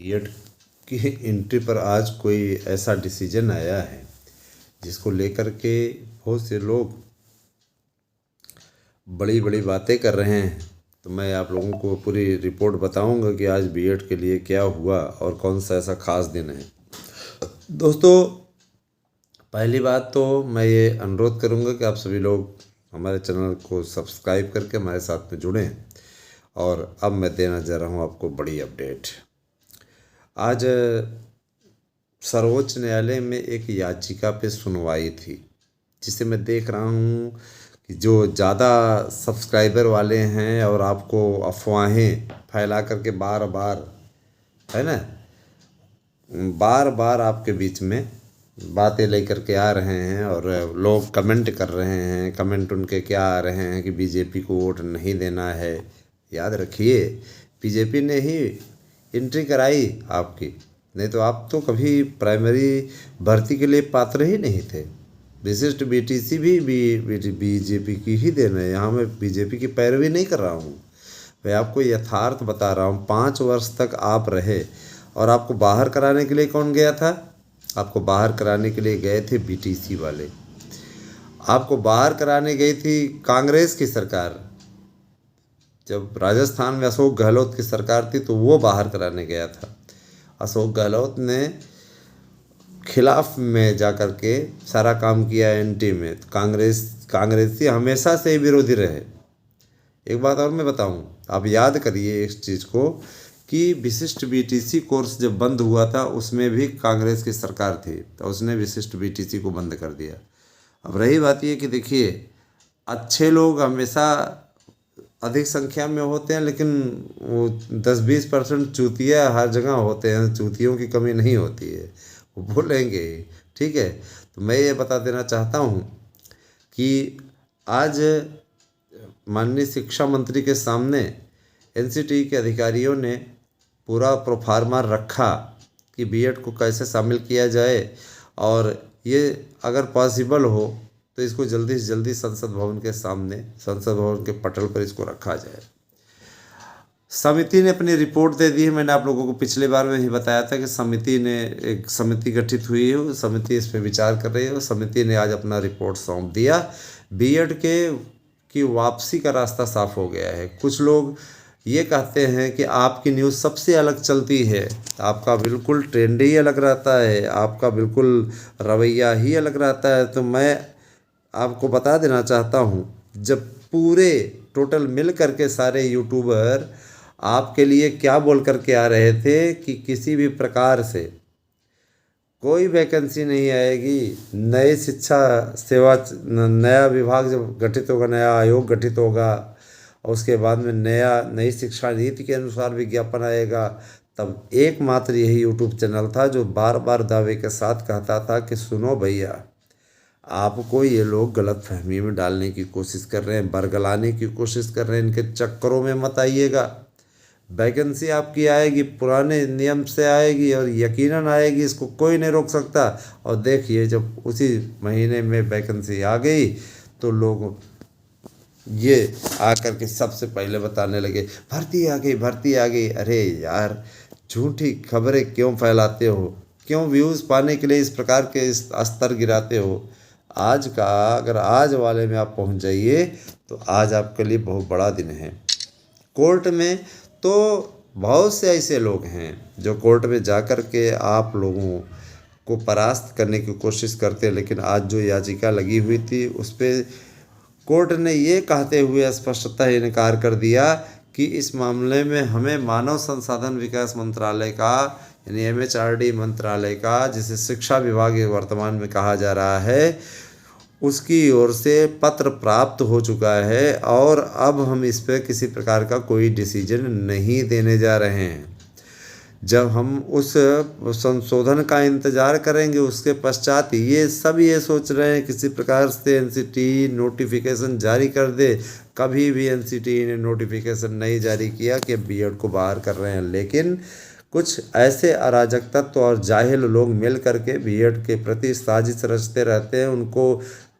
BEd की entry पर आज कोई ऐसा डिसीजन आया है जिसको लेकर के बहुत से लोग बड़ी बड़ी बातें कर रहे हैं। तो मैं आप लोगों को पूरी रिपोर्ट बताऊंगा कि आज बीएड के लिए क्या हुआ और कौन सा ऐसा खास दिन है। दोस्तों, पहली बात तो मैं ये अनुरोध करूंगा कि आप सभी लोग हमारे चैनल को सब्सक्राइब करके हमारे साथ में जुड़ें। और अब मैं देना जा रहा हूँ आपको बड़ी अपडेट। आज सर्वोच्च न्यायालय में एक याचिका पे सुनवाई थी, जिसे मैं देख रहा हूँ कि जो ज़्यादा सब्सक्राइबर वाले हैं और आपको अफवाहें फैला करके बार बार, है ना, बार बार आपके बीच में बातें लेकर के आ रहे हैं और लोग कमेंट कर रहे हैं। कमेंट उनके क्या आ रहे हैं कि बीजेपी को वोट नहीं देना है। याद रखिए, बीजेपी ने ही एंट्री कराई आपकी, नहीं तो आप तो कभी प्राइमरी भर्ती के लिए पात्र ही नहीं थे। विशिष्ट बीटीसी भी बीजेपी की ही देन है। यहाँ मैं बीजेपी की पैरवी नहीं कर रहा हूँ, मैं आपको यथार्थ बता रहा हूँ। 5 वर्ष तक आप रहे और आपको बाहर कराने के लिए कौन गया था? आपको बाहर कराने के लिए गए थे बीटीसी वाले। आपको बाहर कराने गई थी कांग्रेस की सरकार। जब राजस्थान में अशोक गहलोत की सरकार थी तो वो बाहर कराने गया था। अशोक गहलोत ने खिलाफ में जा कर के सारा काम किया एनटी में। कांग्रेसी हमेशा से ही विरोधी रहे। एक बात और मैं बताऊं, आप याद करिए इस चीज़ को कि विशिष्ट बीटीसी कोर्स जब बंद हुआ था उसमें भी कांग्रेस की सरकार थी, तो उसने विशिष्ट बीटीसी को बंद कर दिया। अब रही बात ये कि देखिए, अच्छे लोग हमेशा अधिक संख्या में होते हैं, लेकिन वो 10-20% चूतिया हर जगह होते हैं। चूतियों की कमी नहीं होती है, वो बोलेंगे, ठीक है। तो मैं ये बता देना चाहता हूँ कि आज माननीय शिक्षा मंत्री के सामने एनसीटी के अधिकारियों ने पूरा प्रोफार्मा रखा कि बीएड को कैसे शामिल किया जाए, और ये अगर पॉसिबल हो तो इसको जल्दी से जल्दी संसद भवन के सामने, संसद भवन के पटल पर इसको रखा जाए। समिति ने अपनी रिपोर्ट दे दी है। मैंने आप लोगों को पिछले बार में ही बताया था कि समिति ने एक समिति गठित हुई है, समिति इस पर विचार कर रही है। समिति ने आज अपना रिपोर्ट सौंप दिया। बीएड की वापसी का रास्ता साफ हो गया है। कुछ लोग ये कहते हैं कि आपकी न्यूज़ सबसे अलग चलती है, आपका बिल्कुल ट्रेंड ही अलग रहता है, आपका बिल्कुल रवैया ही अलग रहता है। तो मैं आपको बता देना चाहता हूँ, जब पूरे टोटल मिल करके सारे यूट्यूबर आपके लिए क्या बोल करके आ रहे थे कि किसी भी प्रकार से कोई वैकेंसी नहीं आएगी, नई शिक्षा सेवा, नया विभाग जब गठित होगा, नया आयोग गठित होगा और उसके बाद में नई शिक्षा नीति के अनुसार विज्ञापन आएगा, तब एकमात्र यही यूट्यूब चैनल था जो बार बार दावे के साथ कहता था कि सुनो भैया, आपको ये लोग गलत फहमी में डालने की कोशिश कर रहे हैं, बरगलाने की कोशिश कर रहे हैं, इनके चक्करों में मत आइएगा। वैकेंसी आपकी आएगी, पुराने नियम से आएगी और यकीनन आएगी, इसको कोई नहीं रोक सकता। और देखिए, जब उसी महीने में वैकेंसी आ गई तो लोग ये आकर के सबसे पहले बताने लगे भर्ती आ गई, भर्ती आ गई। अरे यार, झूठी खबरें क्यों फैलाते हो? क्यों व्यूज़ पाने के लिए इस प्रकार के इस स्तर गिराते हो? आज का अगर आज वाले में आप पहुंच जाइए तो आज आपके लिए बहुत बड़ा दिन है। कोर्ट में तो बहुत से ऐसे लोग हैं जो कोर्ट में जा कर के आप लोगों को परास्त करने की कोशिश करते हैं, लेकिन आज जो याचिका लगी हुई थी उस पर कोर्ट ने ये कहते हुए स्पष्टतः इनकार कर दिया कि इस मामले में हमें मानव संसाधन विकास मंत्रालय का, यानी एमएचआरडी मंत्रालय का, जिसे शिक्षा विभाग वर्तमान में कहा जा रहा है, उसकी ओर से पत्र प्राप्त हो चुका है और अब हम इस पर किसी प्रकार का कोई डिसीजन नहीं देने जा रहे हैं। जब हम उस संशोधन का इंतज़ार करेंगे, उसके पश्चात ये सब ये सोच रहे हैं किसी प्रकार से एनसीटी नोटिफिकेशन जारी कर दे। कभी भी एनसीटी ने नोटिफिकेशन नहीं जारी किया कि बीएड को बाहर कर रहे हैं, लेकिन कुछ ऐसे अराजक तत्व और जाहिल लोग मिल करके बीएड के प्रति साजिश रचते रहते हैं। उनको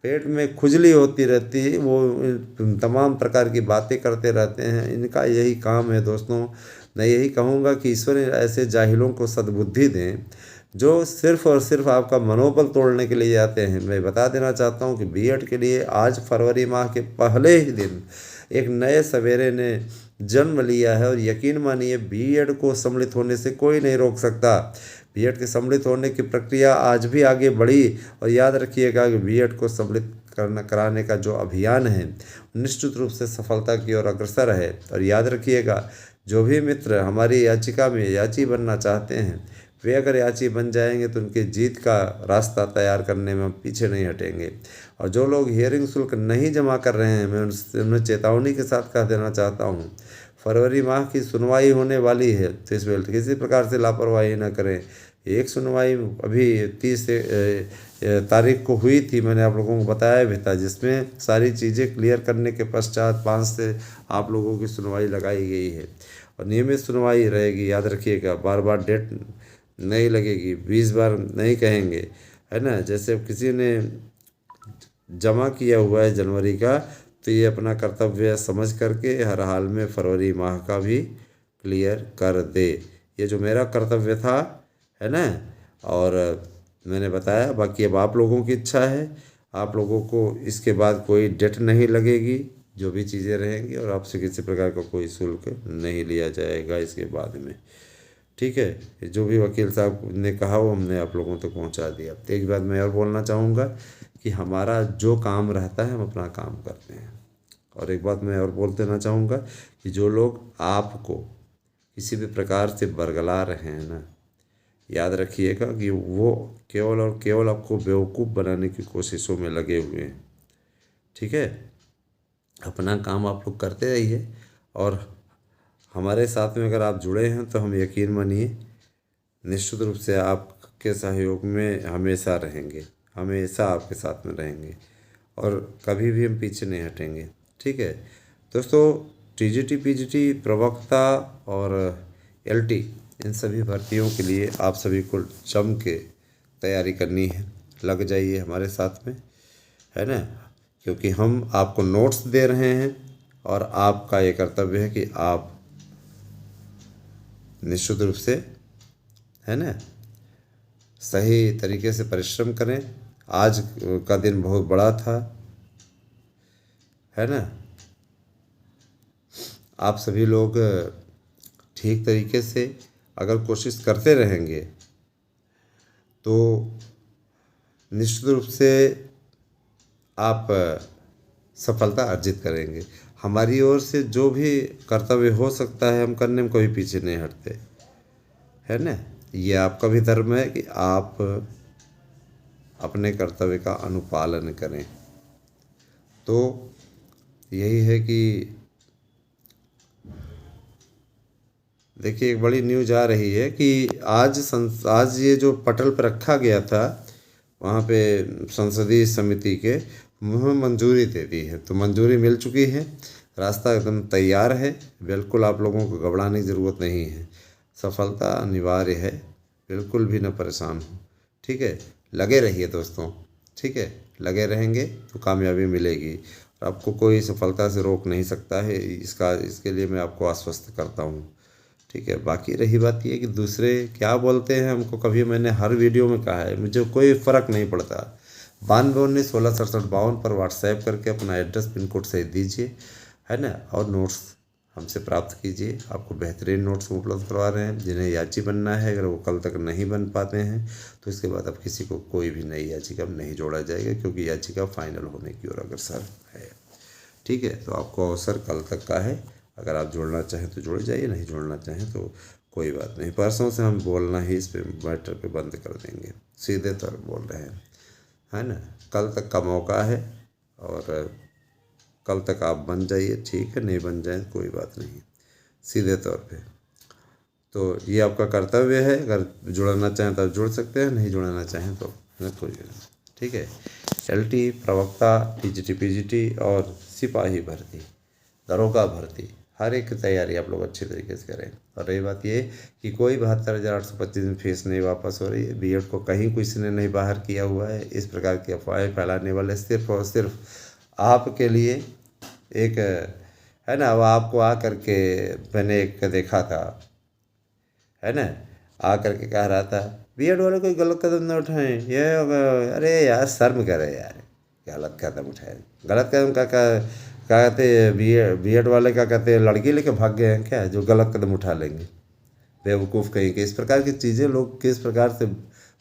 पेट में खुजली होती रहती है, वो तमाम प्रकार की बातें करते रहते हैं। इनका यही काम है दोस्तों, मैं यही कहूँगा कि ईश्वर ऐसे जाहिलों को सद्बुद्धि दें जो सिर्फ़ और सिर्फ आपका मनोबल तोड़ने के लिए जाते हैं। मैं बता देना चाहता हूँ कि बीएड के लिए आज फरवरी माह के पहले ही दिन एक नए सवेरे ने जन्म लिया है और यकीन मानिए बीएड को सम्मिलित होने से कोई नहीं रोक सकता। बीएड के सम्मिलित होने की प्रक्रिया आज भी आगे बढ़ी और याद रखिएगा कि बीएड को सम्मिलित कराने का जो अभियान है निश्चित रूप से सफलता की ओर अग्रसर है। और याद रखिएगा, जो भी मित्र हमारी याचिका में याची बनना चाहते हैं वे अगर याची बन जाएंगे तो उनकी जीत का रास्ता तैयार करने में हम पीछे नहीं हटेंगे। और जो लोग हियरिंग शुल्क नहीं जमा कर रहे हैं मैं उन्हें चेतावनी के साथ कह देना चाहता हूँ, फरवरी माह की सुनवाई होने वाली है तो इसमें किसी प्रकार से लापरवाही न करें। एक सुनवाई अभी 30 तारीख को हुई थी, मैंने आप लोगों को बताया भी था, जिसमें सारी चीज़ें क्लियर करने के पश्चात 5 से आप लोगों की सुनवाई लगाई गई है और नियमित सुनवाई रहेगी। याद रखिएगा, बार बार डेट नहीं लगेगी, 20 बार नहीं कहेंगे, है ना। जैसे अब किसी ने जमा किया हुआ है जनवरी का तो ये अपना कर्तव्य समझ करके हर हाल में फरवरी माह का भी क्लियर कर दे। ये जो मेरा कर्तव्य था, है ना, और मैंने बताया। बाकी अब आप लोगों की इच्छा है, आप लोगों को इसके बाद कोई डेट नहीं लगेगी, जो भी चीज़ें रहेंगी, और आपसे किसी प्रकार का कोई शुल्क नहीं लिया जाएगा इसके बाद में। ठीक है, जो भी वकील साहब ने कहा वो हमने आप लोगों तक पहुंचा दिया। तो एक बात मैं और बोलना चाहूँगा कि हमारा जो काम रहता है हम अपना काम करते हैं। और एक बात मैं और बोल देना चाहूँगा कि जो लोग आपको किसी भी प्रकार से बरगला रहे हैं ना, याद रखिएगा कि वो केवल और केवल आपको बेवकूफ़ बनाने की कोशिशों में लगे हुए हैं। ठीक है, अपना काम आप लोग करते रहिए और हमारे साथ में अगर आप जुड़े हैं तो हम यकीन मानिए निश्चित रूप से आपके सहयोग में हमेशा रहेंगे, हमेशा आपके साथ में रहेंगे और कभी भी हम पीछे नहीं हटेंगे। ठीक है दोस्तों, टीजीटी पीजीटी प्रवक्ता और एलटी इन सभी भर्तियों के लिए आप सभी को जम के तैयारी करनी है। लग जाइए हमारे साथ में, है ना, क्योंकि हम आपको नोट्स दे रहे हैं और आपका ये कर्तव्य है कि आप निश्चित रूप से, है ना, सही तरीके से परिश्रम करें। आज का दिन बहुत बड़ा था, है ना। आप सभी लोग ठीक तरीके से अगर कोशिश करते रहेंगे तो निश्चित रूप से आप सफलता अर्जित करेंगे। हमारी ओर से जो भी कर्तव्य हो सकता है हम करने में कभी पीछे नहीं हटते, है ना। ये आपका भी धर्म है कि आप अपने कर्तव्य का अनुपालन करें। तो यही है कि देखिए, एक बड़ी न्यूज आ रही है कि आज ये जो पटल पर रखा गया था वहाँ पे संसदीय समिति के मुँह मंजूरी दे दी है। तो मंजूरी मिल चुकी है, रास्ता एकदम तैयार है। बिल्कुल आप लोगों को घबराने की ज़रूरत नहीं है, सफलता अनिवार्य है, बिल्कुल भी न परेशान हो। ठीक है, लगे रहिए दोस्तों, ठीक है, लगे रहेंगे तो कामयाबी मिलेगी। आपको कोई सफलता से रोक नहीं सकता है, इसके लिए मैं आपको आश्वस्त करता हूँ। ठीक है, बाकी रही बात ये कि दूसरे क्या बोलते हैं हमको, कभी मैंने हर वीडियो में कहा है मुझे कोई फ़र्क नहीं पड़ता। 9219166752 पर व्हाट्सएप करके अपना एड्रेस पिन कोड सही दीजिए, है ना, और नोट्स हमसे प्राप्त कीजिए। आपको बेहतरीन नोट्स उपलब्ध करवा रहे हैं। जिन्हें याची बनना है, अगर वो कल तक नहीं बन पाते हैं तो इसके बाद अब किसी को कोई भी नई याचिका में नहीं जोड़ा जाएगा, क्योंकि याचिका फाइनल होने की ओर अग्रसर है। ठीक है, तो आपको अवसर कल तक का है। अगर आप जुड़ना चाहें तो जुड़ जाइए, नहीं जुड़ना चाहें तो कोई बात नहीं। परसों से हम बोलना ही इस पे मैटर पे बंद कर देंगे, सीधे तौर बोल रहे हैं, है ना। कल तक का मौका है और कल तक आप बन जाइए, ठीक है, नहीं बन जाए कोई बात नहीं, सीधे तौर पे। तो ये आपका कर्तव्य है, अगर जुड़ना चाहें तो जुड़ सकते हैं, नहीं जुड़ना चाहें तो कोई नहीं। ठीक है, एलटी प्रवक्ता, टीजीटी पीजीटी और सिपाही भर्ती, दरोगा भर्ती, हर एक की तैयारी आप लोग अच्छे तरीके से करें। और रही बात ये कि कोई 72,825 में फीस नहीं वापस हो रही है। बीएड को कहीं किसी ने नहीं बाहर किया हुआ है। इस प्रकार की अफवाहें फैलाने वाले सिर्फ और सिर्फ आपके लिए एक, है ना, वो आपको आ करके मैंने एक देखा था है ना, आ करके कह रहा था बीएड वाले कोई गलत कदम न उठाएं, ये अरे यार शर्म करे यार, गलत कदम उठाए, गलत कदम क्या कहते हैं, बीएड वाले क्या कहते हैं, लड़की लेके भाग गए हैं क्या जो गलत कदम उठा लेंगे, बेवकूफ़ कहीं के। इस प्रकार की चीज़ें लोग किस प्रकार से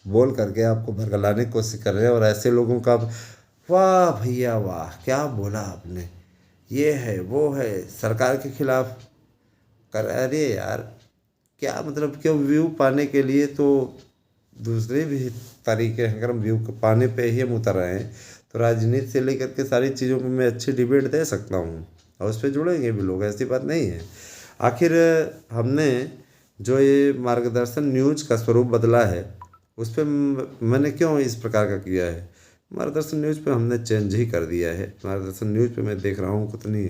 बोल करके आपको भरगलाने की कोशिश कर रहे हैं, और ऐसे लोगों का वाह भैया वाह, क्या बोला आपने, ये है वो है, सरकार के खिलाफ कर, अरे यार क्या मतलब, क्यों व्यू पाने के लिए तो दूसरे भी तरीके हैं, अगर हम व्यू पाने पे ही हम उतर रहे हैं तो राजनीति से लेकर के सारी चीज़ों में मैं अच्छी डिबेट दे सकता हूँ, और उस पर जुड़ेंगे भी लोग, ऐसी बात नहीं है। आखिर हमने जो ये मार्गदर्शन न्यूज का स्वरूप बदला है, उस पर मैंने क्यों इस प्रकार का किया है, मार्गदर्शन न्यूज पे हमने चेंज ही कर दिया है। मार्गदर्शन न्यूज पे मैं देख रहा हूँ कितनी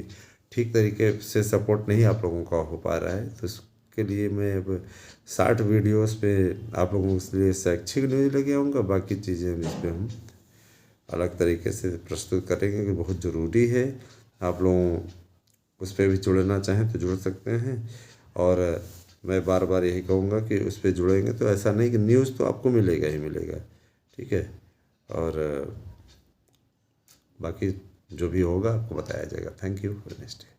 ठीक तरीके से सपोर्ट नहीं आप लोगों का हो पा रहा है, तो इसके लिए मैं अब शॉर्ट वीडियोस पे आप लोगों के लिए शैक्षिक न्यूज लेके आऊँगा, बाकी चीज़ें इस पर हम अलग तरीके से प्रस्तुत करेंगे कि बहुत ज़रूरी है। आप लोग उस पर भी जुड़ना चाहें तो जुड़ सकते हैं, और मैं बार बार यही कहूँगा कि उस पर जुड़ेंगे तो ऐसा नहीं कि न्यूज़ तो आपको मिलेगा ही मिलेगा, ठीक है, और बाकी जो भी होगा आपको बताया जाएगा। Thank you for next.